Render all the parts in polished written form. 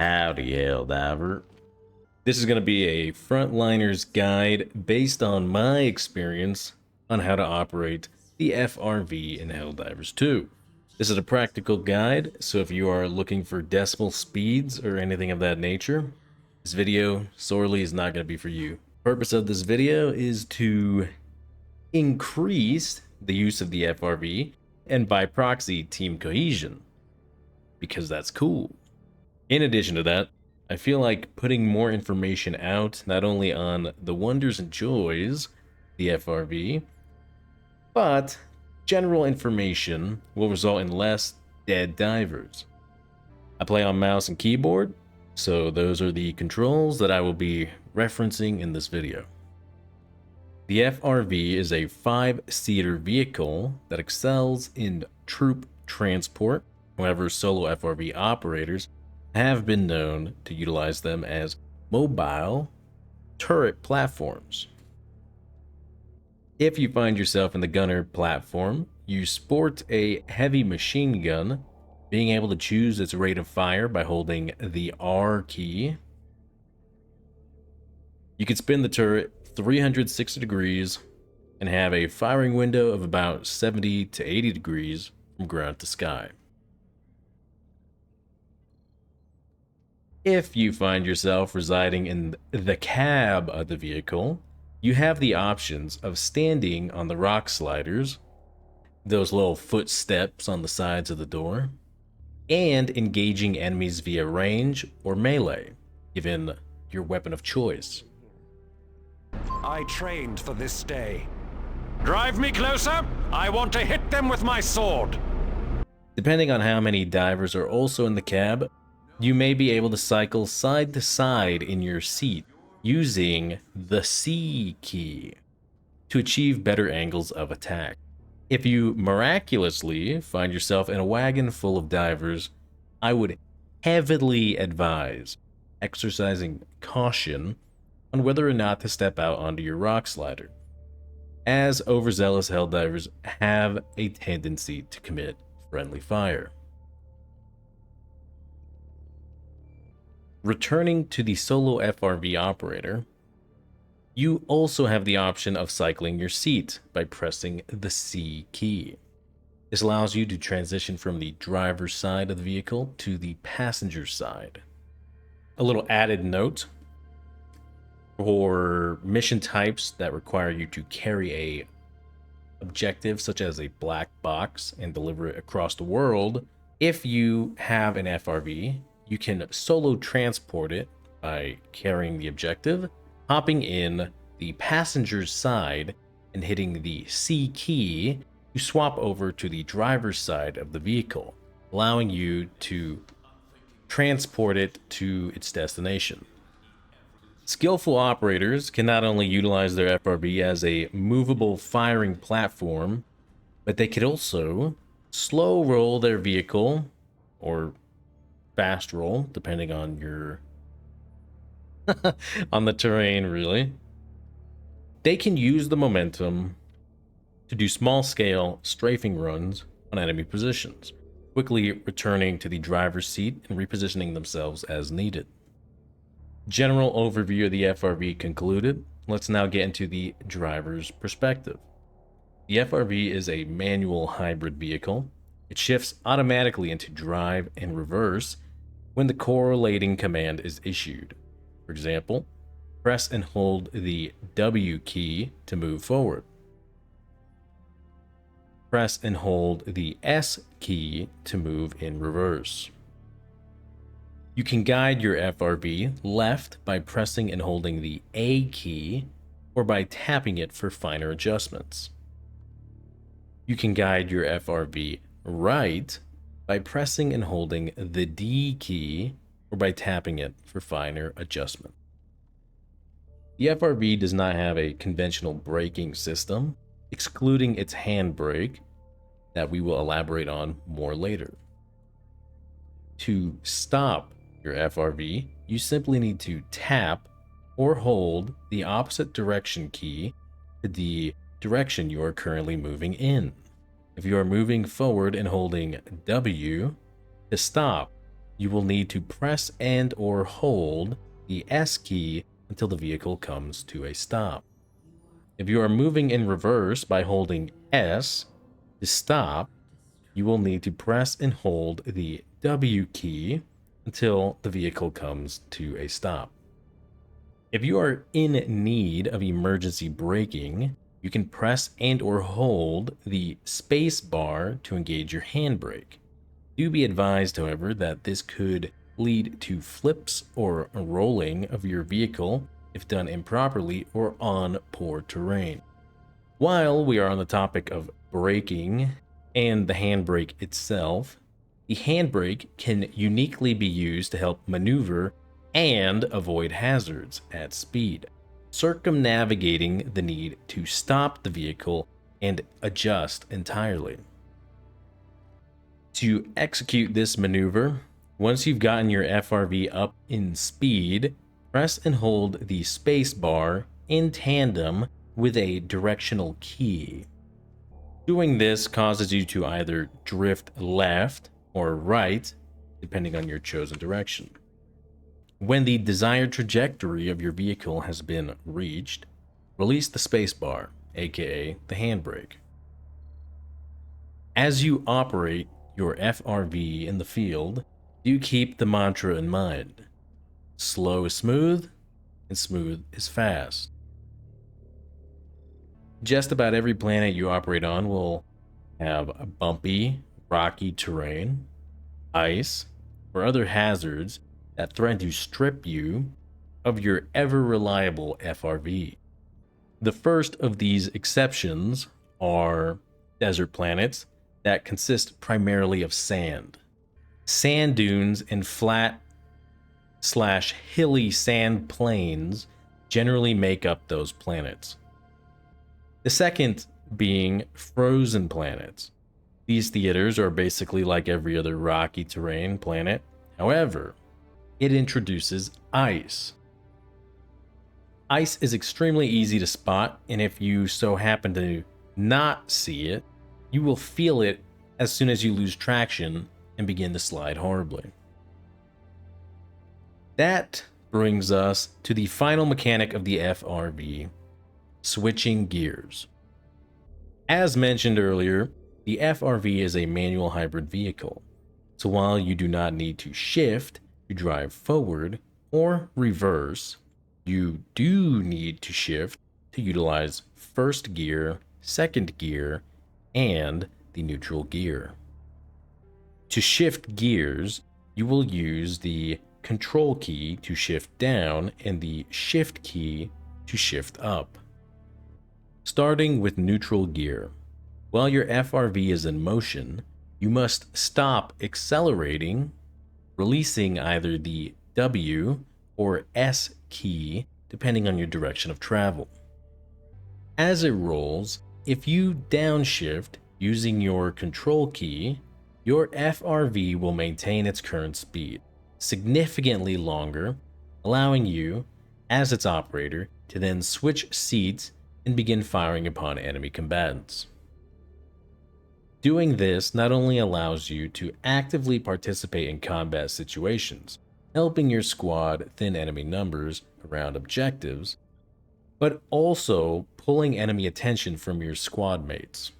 Howdy, Helldiver. This is going to be a frontliner's guide based on my experience on how to operate the FRV in Helldivers 2. This is a practical guide, so if you are looking for decimal speeds or anything of that nature, this video sorely is not going to be for you. The purpose of this video is to increase the use of the FRV and by proxy team cohesion, because that's cool. In addition to that, I feel like putting more information out, not only on the wonders and joys of the FRV, but general information will result in less dead divers. I play on mouse and keyboard, so those are the controls that I will be referencing in this video. The FRV is a 5-seater vehicle that excels in troop transport. However, solo FRV operators have been known to utilize them as mobile turret platforms. If you find yourself in the gunner platform, you sport a heavy machine gun, being able to choose its rate of fire by holding the R key. You can spin the turret 360 degrees and have a firing window of about 70 to 80 degrees from ground to sky. If you find yourself residing in the cab of the vehicle, you have the options of standing on the rock sliders, those little footsteps on the sides of the door, and engaging enemies via range or melee, given your weapon of choice. I trained for this day. Drive me closer! I want to hit them with my sword! Depending on how many divers are also in the cab, you may be able to cycle side to side in your seat using the C key to achieve better angles of attack. If you miraculously find yourself in a wagon full of divers, I would heavily advise exercising caution on whether or not to step out onto your rock slider, as overzealous Helldivers have a tendency to commit friendly fire. Returning to the solo FRV operator, you also have the option of cycling your seat by pressing the C key. This allows you to transition from the driver's side of the vehicle to the passenger side. A little added note: for mission types that require you to carry a objective such as a black box and deliver it across the world, if you have an FRV, you can solo transport it by carrying the objective, hopping in the passenger's side, and hitting the C key to swap over to the driver's side of the vehicle, allowing you to transport it to its destination. Skillful operators can not only utilize their FRV as a movable firing platform, but they could also slow roll their vehicle, or fast roll, depending on your on the terrain, really. They can use the momentum to do small-scale strafing runs on enemy positions, quickly returning to the driver's seat and repositioning themselves as needed. General overview of the FRV concluded. Let's now get into the driver's perspective. The FRV is a manual hybrid vehicle. It shifts automatically into drive and reverse when the correlating command is issued. For example, press and hold the W key to move forward. Press and hold the S key to move in reverse. You can guide your FRV left by pressing and holding the A key, or by tapping it for finer adjustments. You can guide your FRV right by pressing and holding the D key, or by tapping it for finer adjustment. The FRV does not have a conventional braking system, excluding its handbrake, that we will elaborate on more later. To stop your FRV, you simply need to tap or hold the opposite direction key to the direction you are currently moving in. If you are moving forward and holding W to stop, you will need to press and or hold the S key until the vehicle comes to a stop. If you are moving in reverse by holding S to stop, you will need to press and hold the W key until the vehicle comes to a stop. If you are in need of emergency braking, you can press and or hold the space bar to engage your handbrake. Do be advised, however, that this could lead to flips or rolling of your vehicle if done improperly or on poor terrain. While we are on the topic of braking and the handbrake itself, the handbrake can uniquely be used to help maneuver and avoid hazards at speed, circumnavigating the need to stop the vehicle and adjust entirely. To execute this maneuver, once you've gotten your FRV up in speed, press and hold the space bar in tandem with a directional key. Doing this causes you to either drift left or right, depending on your chosen direction. When the desired trajectory of your vehicle has been reached, release the spacebar, aka the handbrake. As you operate your FRV in the field, do keep the mantra in mind. Slow is smooth, and smooth is fast. Just about every planet you operate on will have bumpy, rocky terrain, ice, or other hazards that threaten to strip you of your ever-reliable FRV. The first of these exceptions are desert planets that consist primarily of sand. Sand dunes and flat/hilly sand plains generally make up those planets. The second being frozen planets. These theaters are basically like every other rocky terrain planet. However, it introduces ice. Ice is extremely easy to spot, and if you so happen to not see it, you will feel it as soon as you lose traction and begin to slide horribly. That brings us to the final mechanic of the FRV, switching gears. As mentioned earlier, the FRV is a manual hybrid vehicle, so while you do not need to shift to drive forward or reverse, you do need to shift to utilize first gear, second gear, and the neutral gear. To shift gears, you will use the control key to shift down and the shift key to shift up. Starting with neutral gear, while your FRV is in motion, you must stop accelerating, releasing either the W or S key depending on your direction of travel. As it rolls, if you downshift using your control key, your FRV will maintain its current speed, significantly longer, allowing you, as its operator, to then switch seats and begin firing upon enemy combatants. Doing this not only allows you to actively participate in combat situations, helping your squad thin enemy numbers around objectives, but also pulling enemy attention from your squad mates.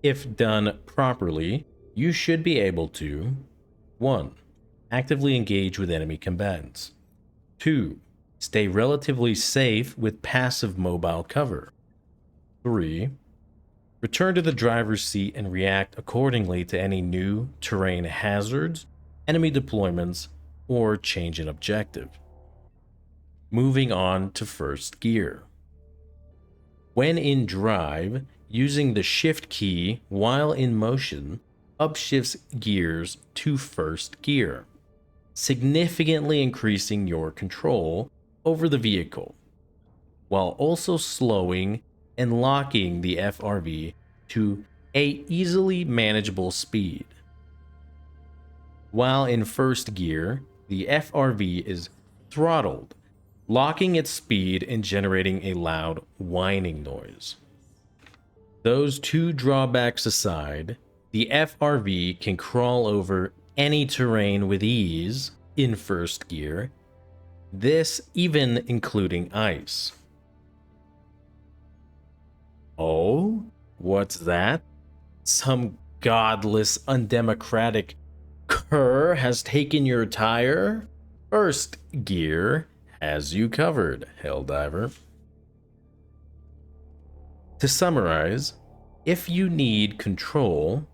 If done properly, you should be able to 1. Actively engage with enemy combatants. 2. Stay relatively safe with passive mobile cover. 3. Return to the driver's seat and react accordingly to any new terrain hazards, enemy deployments, or change in objective. Moving on to first gear. When in drive, using the shift key while in motion upshifts gears to first gear, significantly increasing your control over the vehicle, while also slowing and locking the FRV to a easily manageable speed. While in first gear, the FRV is throttled, locking its speed and generating a loud whining noise. Those two drawbacks aside, the FRV can crawl over any terrain with ease in first gear, this even including ice. Oh, what's that? Some godless, undemocratic cur has taken your tire? First gear has you covered, Helldiver. To summarize, if you need control,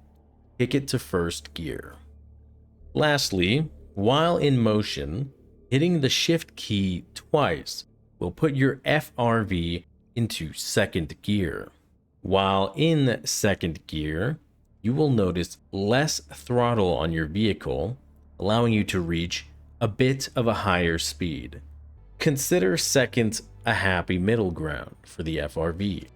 kick it to first gear. Lastly, while in motion, hitting the shift key twice will put your FRV into second gear. While in second gear, you will notice less throttle on your vehicle, allowing you to reach a bit of a higher speed. Consider second a happy middle ground for the FRV.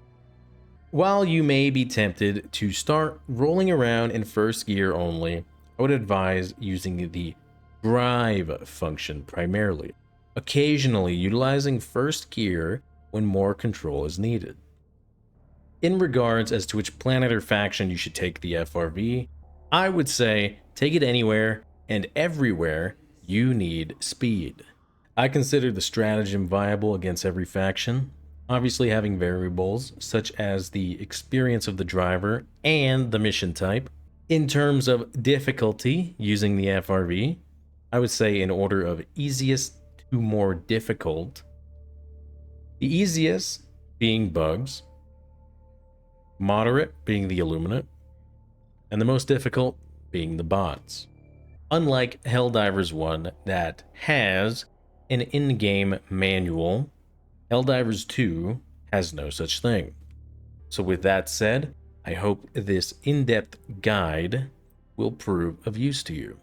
While you may be tempted to start rolling around in first gear only, I would advise using the drive function primarily, occasionally utilizing first gear when more control is needed. In regards as to which planet or faction you should take the FRV, I would say take it anywhere and everywhere you need speed. I consider the stratagem viable against every faction, obviously having variables such as the experience of the driver and the mission type. In terms of difficulty using the FRV, I would say in order of easiest to more difficult. The easiest being bugs, moderate being the Illuminate, and the most difficult being the bots. Unlike Helldivers 1 that has an in-game manual, Helldivers 2 has no such thing. So with that said, I hope this in-depth guide will prove of use to you.